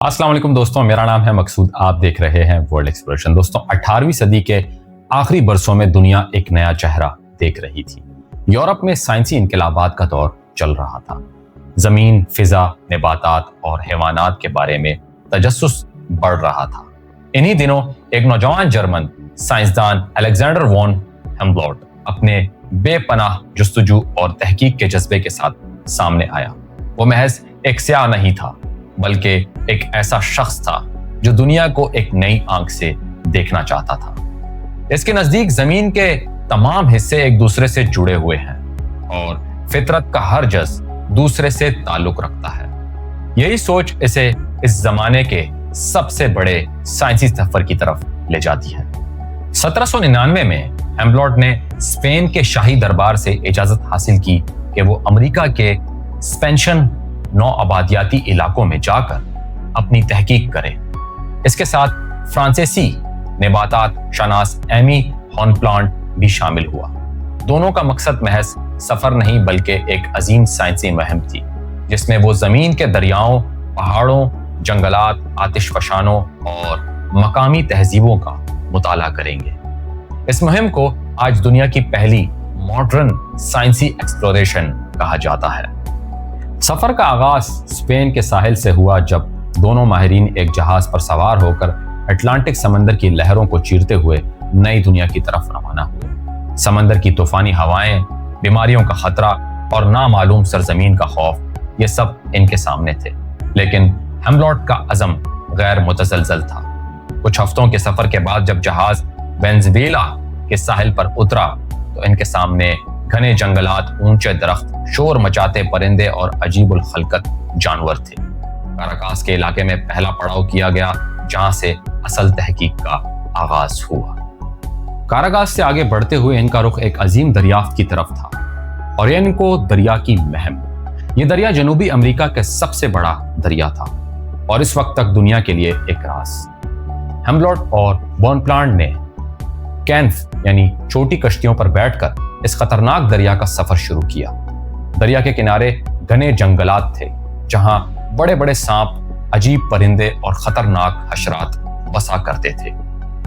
अस्सलाम वालेकुम दोस्तों, मेरा नाम है मकसूद। आप देख रहे हैं वर्ल्ड एक्सप्लोरेशन। दोस्तों, 18वीं सदी के आखिरी बरसों में दुनिया एक नया चेहरा देख रही थी। यूरोप में साइंसी इनकलाबात का दौर चल रहा था। जमीन, फिजा, नबातात और हैवानात के बारे में तजस्सुस बढ़ रहा था। इन्हीं दिनों एक नौजवान जर्मन साइंसदान अलेक्जेंडर वॉन हेम्बोल्ट अपने बेपनाह जुस्तजू और तहकीक के जज्बे के साथ सामने आया। वो महज एक स्याह नहीं था, बल्कि एक ऐसा शख्स था जो दुनिया को एक नई आंख से देखना चाहता था। इसके नजदीक जमीन के तमाम हिस्से एक दूसरे से जुड़े हुए हैं और फितरत का हर जज दूसरे से ताल्लुक रखता है। यही सोच इसे इस जमाने के सबसे बड़े साइंसी सफर की तरफ ले जाती है। 1799 में हेम्बोल्ट ने स्पेन के शाही दरबार से इजाजत हासिल की कि वो अमेरिका के स्पेनिश नौ आबादियाती इलाकों में जाकर अपनी तहकीक करे। इसके साथ फ्रांसीसी नबातात शनास एमी हॉर्नप्लांट भी शामिल हुआ। दोनों का मकसद महज सफर नहीं बल्कि एक अजीम साइंसी मुहिम थी, जिसमें वो जमीन के दरियाओं, पहाड़ों, जंगलात, आतिशफशानों और मकामी तहजीबों का मुताला करेंगे। इस मुहिम को आज दुनिया की पहली मॉडर्न साइंसी एक्सप्लोरेशन कहा जाता है। सफर का आगाज स्पेन के साहिल से हुआ, जब दोनों माहिरीन एक जहाज पर सवार होकर अटलांटिक समंदर की लहरों को चीरते हुए नई दुनिया की तरफ रवाना हुए। समंदर की तूफानी हवाएं, बीमारियों का खतरा और नामालूम सरजमीन का खौफ, ये सब इनके सामने थे। लेकिन हेम्बोल्ट का अज़म गैर मुतज़लज़ल था। कुछ हफ्तों के सफर के बाद जब जहाज वेनेजुएला के साहिल पर उतरा तो इनके सामने घने जंगलात, ऊंचे दरख्त, शोर मचाते परिंदे और अजीबुल खलकत जानवर थे। काराकास के इलाके में पहला पड़ाव किया गया, जहां से असल तहकीक का आगाज हुआ। काराकास से आगे बढ़ते हुए इनका रुख एक अजीम दरियाफ्त की तरफ था, ओरिएनको दरिया की महम। ये दरिया जनूबी अमेरिका के सबसे बड़ा दरिया था और इस वक्त तक दुनिया के लिए एक राज। हेम्बोल्ट और बॉनप्लांट ने कैनफ यानी छोटी कश्तियों पर बैठकर इस खतरनाक दरिया का सफर शुरू किया। दरिया के किनारे घने जंगलात थे, जहां बड़े बड़े सांप, अजीब परिंदे और खतरनाक हशरात बसा करते थे।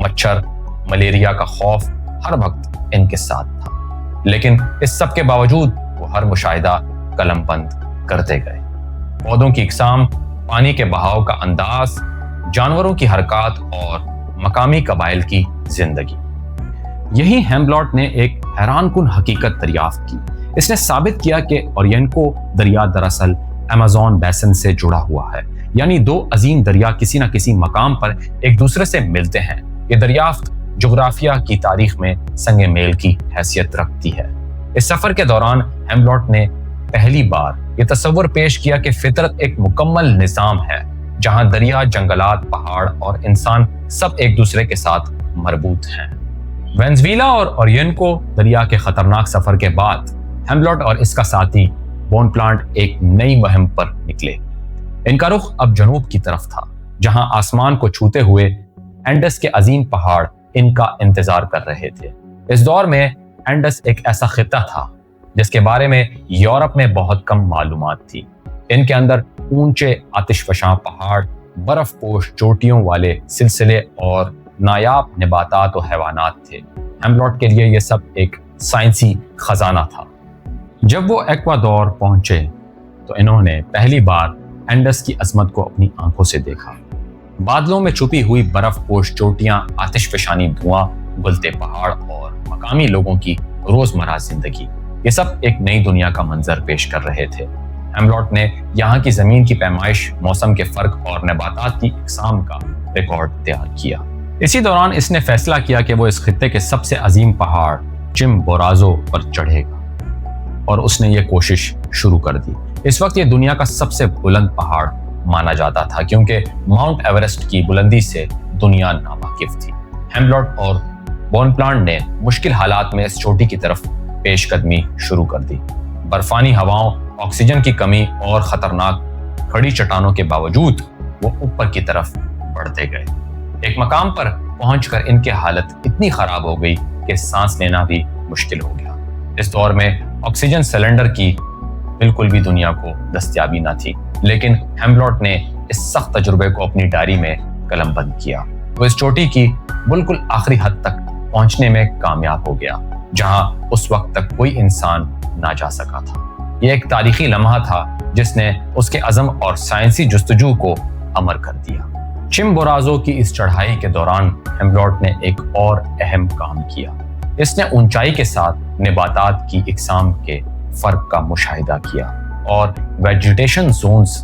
मच्छर, मलेरिया का खौफ हर वक्त इनके साथ था, लेकिन इस सब के बावजूद वो हर मुशाहिदा कलमबंद करते गए। पौधों की इकसाम, पानी के बहाव का अंदाज, जानवरों की हरकत और मकामी कबाइल की जिंदगी। यही हेम्बोल्ट ने एक हैरानकुन हकीकत दरियाफ्त की। इसने साबित किया कि ओरिएनको दरिया दरअसल अमेज़न बेसिन से जुड़ा हुआ है, यानी दो अजीम दरिया किसी न किसी मकाम पर एक दूसरे से मिलते हैं। ये दरियाफ्त जोग्राफिया की तारीख में संगे मेल की हैसियत रखती है। इस सफर के दौरान हेम्बोल्ट ने पहली बार ये तस्वर पेश किया कि फितरत एक मुकम्मल निज़ाम है, जहां दरिया, जंगलात, पहाड़ और इंसान सब एक दूसरे के साथ मरबूत हैं। वेनेजुएला और ओरिएनको दरिया के खतरनाक सफर के बाद हेम्बोल्ट और इसका साथी बॉनप्लांट एक नई मुहिम पर निकले। इनका रुख अब जनूब की तरफ था, जहां आसमान को छूते हुए एंडस के अजीम पहाड़ इनका इंतजार कर रहे थे। इस दौर में एंडस एक ऐसा खित्ता था जिसके बारे में यूरोप में बहुत कम मालूमात थी। इनके अंदर ऊंचे आतिशफशां पहाड़, बर्फ पोश चोटियों वाले सिलसिले और नायाब नबातात और हैवानात थे। हेम्बोल्ट के लिए यह सब एक साइंसी खजाना था। जब वो एक्वाडोर पहुंचे तो इन्होंने पहली बार एंडस की अजमत को अपनी आंखों से देखा। बादलों में छुपी हुई बर्फ पोश चोटियां, आतिशफशानी धुआं, उगलते पहाड़ और मकामी लोगों की रोजमर्रा जिंदगी, ये सब एक नई दुनिया का मंजर पेश कर रहे थे। हेम्बोल्ट ने यहाँ की जमीन की पैमाइश, मौसम के फर्क और नबातात की इकसाम का रिकॉर्ड तैयार किया। इसी दौरान इसने फैसला किया कि वो इस खित्ते के सबसे अजीम पहाड़ चिम्बोराजो पर चढ़ेगा और उसने ये कोशिश शुरू कर दी। इस वक्त ये दुनिया का सबसे बुलंद पहाड़ माना जाता था, क्योंकि माउंट एवरेस्ट की बुलंदी से दुनिया नावाकिफ थी। हेम्बोल्ट और बॉनप्लांट ने मुश्किल हालात में इस चोटी की तरफ पेशकदमी शुरू कर दी। बर्फानी हवाओं, ऑक्सीजन की कमी और खतरनाक खड़ी चट्टानों के बावजूद वो ऊपर की तरफ बढ़ते गए। एक मकाम पर पहुंचकर इनकी हालत इतनी खराब हो गई कि सांस लेना भी मुश्किल हो गया। इस दौर में ऑक्सीजन सिलेंडर की बिल्कुल भी दुनिया को दस्तयाबी न थी, लेकिन हेम्बोल्ट ने इस सख्त तजुर्बे को अपनी डायरी में कलम बंद किया। वो इस चोटी की बिल्कुल आखिरी हद तक पहुंचने में कामयाब हो गया, जहां उस वक्त तक कोई इंसान ना जा सका था। यह एक तारीखी लम्हा था जिसने उसके अज़म और साइंसी जुस्तजू को अमर कर दिया। चिम्बोराज़ो की इस चढ़ाई के दौरान हेमलॉट ने एक और अहम काम किया। इसने ऊंचाई के साथ नबातात की इकसाम के फर्क का मुशाहिदा किया और वेजिटेशन जोन्स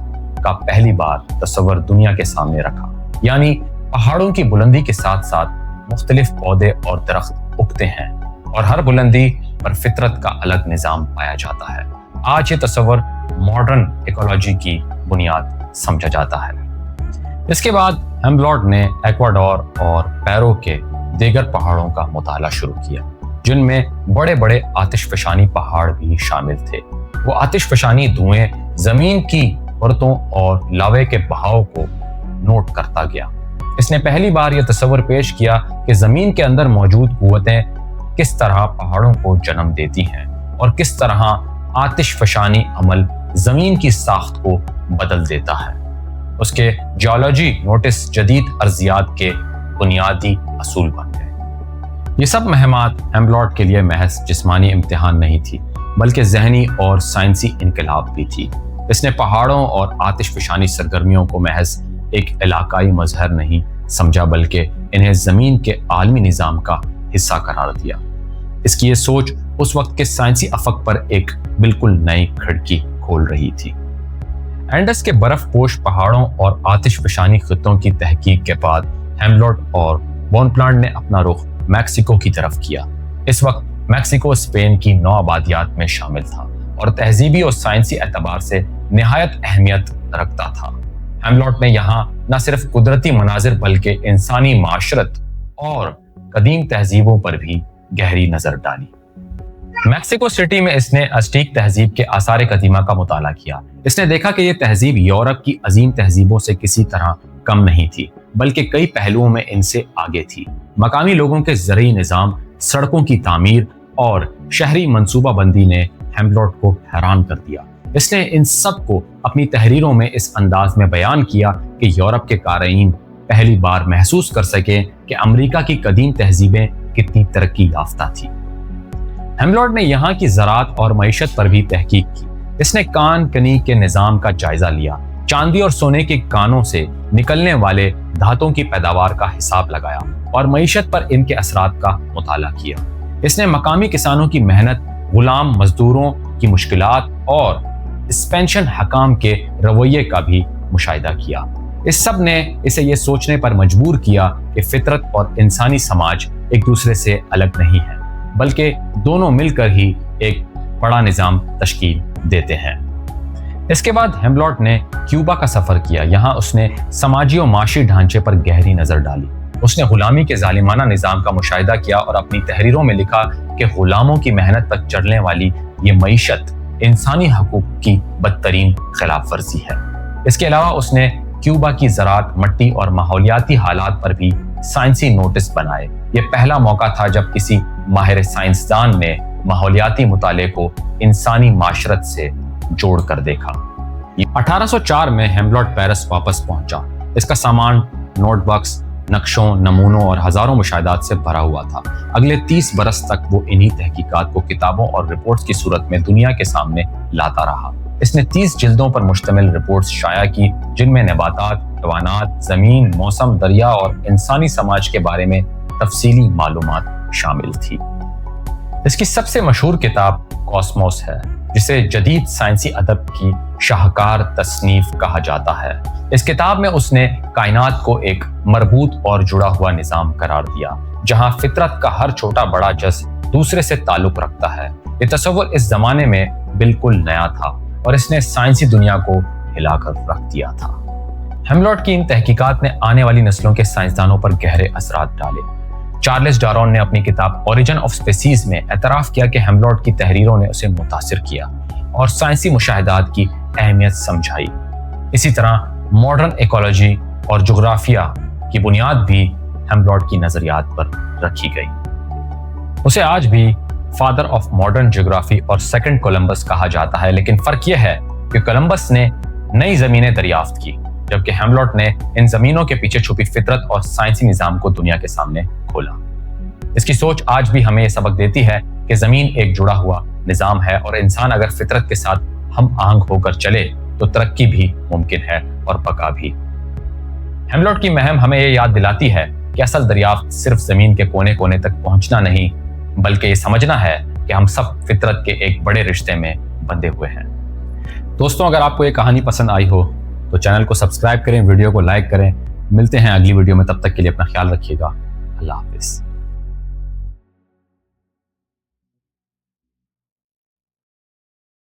का पहली बार तस्वर दुनिया के सामने रखा। यानी पहाड़ों की बुलंदी के साथ साथ मुख्तलिफ पौधे और दरख्त उगते हैं और हर बुलंदी पर फितरत का अलग निज़ाम पाया जाता है। आज ये तस्वर मॉडर्न इकोलॉजी की बुनियाद समझा जाता है। इसके बाद हेमलॉट ने एक्वाडोर और पेरू के दीगर पहाड़ों का मुताला शुरू किया, जिनमें बड़े बड़े आतिशफशानी पहाड़ भी शामिल थे। वो आतिशफशानी धुएं जमीन की परतों और लावे के बहाव को नोट करता गया। इसने पहली बार यह तस्वर पेश किया कि जमीन के अंदर मौजूद कुव्वतें किस तरह पहाड़ों को जन्म देती हैं और किस तरह आतिशफशानी अमल जमीन की साख्त को बदल देता है। उसके जियोलॉजी नोटिस जदीद अर्जियात के बुनियादी असूल बन गए। ये सब महमात हेमलॉट के लिए महज जिस्मानी इम्तिहान नहीं थी, बल्कि जहनी और साइंसी इनकलाब भी थी। इसने पहाड़ों और आतिशफशानी सरगर्मियों को महज एक इलाकाई मजहर नहीं समझा, बल्कि इन्हें ज़मीन के आलमी निज़ाम का हिस्सा करार दिया। इसकी ये सोच उस वक्त के साइंसी अफक पर एक बिल्कुल नई खिड़की खोल रही थी। एंडस के बर्फपोश पहाड़ों और आतिशफशानी खित्तों की तहकीक के बाद हेमलॉट और बोनप्लांट ने अपना रुख मैक्सिको की तरफ किया। इस वक्त मैक्सिको स्पेन की 9 आबादियात में शामिल था और तहजीबी और साइंसी एतबार से निहायत अहमियत रखता था। हेमलॉट ने यहाँ न सिर्फ कुदरती मनाजिर बल्कि इंसानी माशरत और कदीम तहजीबों पर भी गहरी नजर डाली। मैक्सिको सिटी में इसने अज़टेक तहजीब के आसार कदीमा का मुताला किया। इसने देखा कि यह तहजीब यूरोप की अजीम तहजीबों से किसी तरह कम नहीं थी, बल्कि कई पहलुओं में इनसे आगे थी। मकामी लोगों के ज़रई निज़ाम, सड़कों की तामीर और शहरी मनसूबाबंदी ने हेमलॉट को हैरान कर दिया। इसने इन सब को अपनी तहरीरों में इस अंदाज में बयान किया कि यूरोप के क़ारीन पहली बार महसूस कर सकें कि अमेरिका की कदीम तहजीबें कितनी तरक्की याफ्ता थी। हेमलॉट ने यहाँ की ज़राअत और मईशत पर भी तहकीक की। इसने कान कनी के निज़ाम का जायजा लिया, चांदी और सोने के कानों से निकलने वाले धातुओं की पैदावार का हिसाब लगाया और मईशत पर इनके असरात का मुताला किया। इसने मकामी किसानों की मेहनत, गुलाम मजदूरों की मुश्किलात और स्पेनिश हकाम के रवैये का भी मुशाहिदा किया। इस सब ने इसे ये सोचने पर मजबूर किया कि फितरत और इंसानी समाज एक दूसरे से अलग नहीं है, बल्कि दोनों मिलकर ही एक बड़ा निज़ाम तश्कील देते हैं। इसके बाद हेमलॉट ने क्यूबा का सफ़र किया। यहाँ उसने समाजी और माशी ढांचे पर गहरी नज़र डाली। उसने गुलामी के जालिमाना निज़ाम का मुशाहिदा किया और अपनी तहरीरों में लिखा कि गुलामों की मेहनत पर चलने वाली ये मईशत इंसानी हकूक़ की बदतरीन खिलाफ वर्जी है। इसके अलावा उसने क्यूबा की ज़राअत, मट्टी और माहौलियाती हालात पर भी साइंसी नोटिस बनाए। ये पहला मौका था जब किसी माहिर साइंसदान ने माहौलियाती मुताले को इंसानी माशरत से जोड़ कर देखा। 1804 में हेमलॉट पेरिस वापस पहुंचा। इसका सामान नोटबुक्स, नक्शों, नमूनों और हजारों मुशाहिदात से भरा हुआ था। अगले 30 बरस तक वो इन्हीं तहकीकात को किताबों और रिपोर्ट्स की सूरत में दुनिया के सामने लाता रहा। इसने 30 जिल्दों पर मुश्तमिल रिपोर्ट्स शाया की, जिनमें नबातात, हैवानात, जमीन, मौसम, दरिया और इंसानी समाज के बारे में तफसीली मालूमात शामिल थी। इसकी सबसे मशहूर किताब कॉस्मोस है, जिसे जदीद साइंसी अदब की शाहकार तसनीफ कहा जाता है। इस किताब में उसने कायनात को एक मरबूत और जुड़ा हुआ निज़ाम करार दिया, जहां फितरत का हर छोटा बड़ा जज़ दूसरे से ताल्लुक रखता है। ये तस्वुर इस जमाने में बिल्कुल नया था और इसने साइंसी दुनिया को हिलाकर रख दिया था। हेमलॉट की इन तहकीकात ने आने वाली नस्लों के साइंसदानों पर गहरे असरात डाले। चार्ल्स डार्विन ने अपनी किताब ओरिजिन ऑफ स्पीसीज में एतराफ़ किया कि हेमलॉट की तहरीरों ने उसे मुतासिर किया और साइंसी मुशाहिदात की अहमियत समझाई। इसी तरह मॉडर्न इकोलॉजी और जोग्राफिया की बुनियाद भी हेमलॉट की नज़रियात पर रखी गई। उसे आज भी फादर ऑफ मॉडर्न ज्योग्राफी और सेकंड कोलंबस कहा जाता है, लेकिन फ़र्क यह है कि कोलंबस ने नई ज़मीनें दरियाफ्त की, जबकि हेमलॉट ने इन जमीनों के पीछे छुपी फितरत और साइंसी निजाम को दुनिया के सामने खोला। इसकी सोच आज भी हमें यह सबक देती है कि जमीन एक जुड़ा हुआ निजाम है और इंसान अगर फितरत के साथ हम आहंग होकर चले तो तरक्की भी मुमकिन है और बका भी। हेमलॉट की मुहिम हमें यह याद दिलाती है कि असल दरियाफ्त सिर्फ जमीन के कोने कोने तक पहुंचना नहीं, बल्कि ये समझना है कि हम सब फितरत के एक बड़े रिश्ते में बंधे हुए हैं। दोस्तों, अगर आपको ये कहानी पसंद आई हो तो चैनल को सब्सक्राइब करें, वीडियो को लाइक करें। मिलते हैं अगली वीडियो में, तब तक के लिए अपना ख्याल रखिएगा। अल्लाह हाफिज।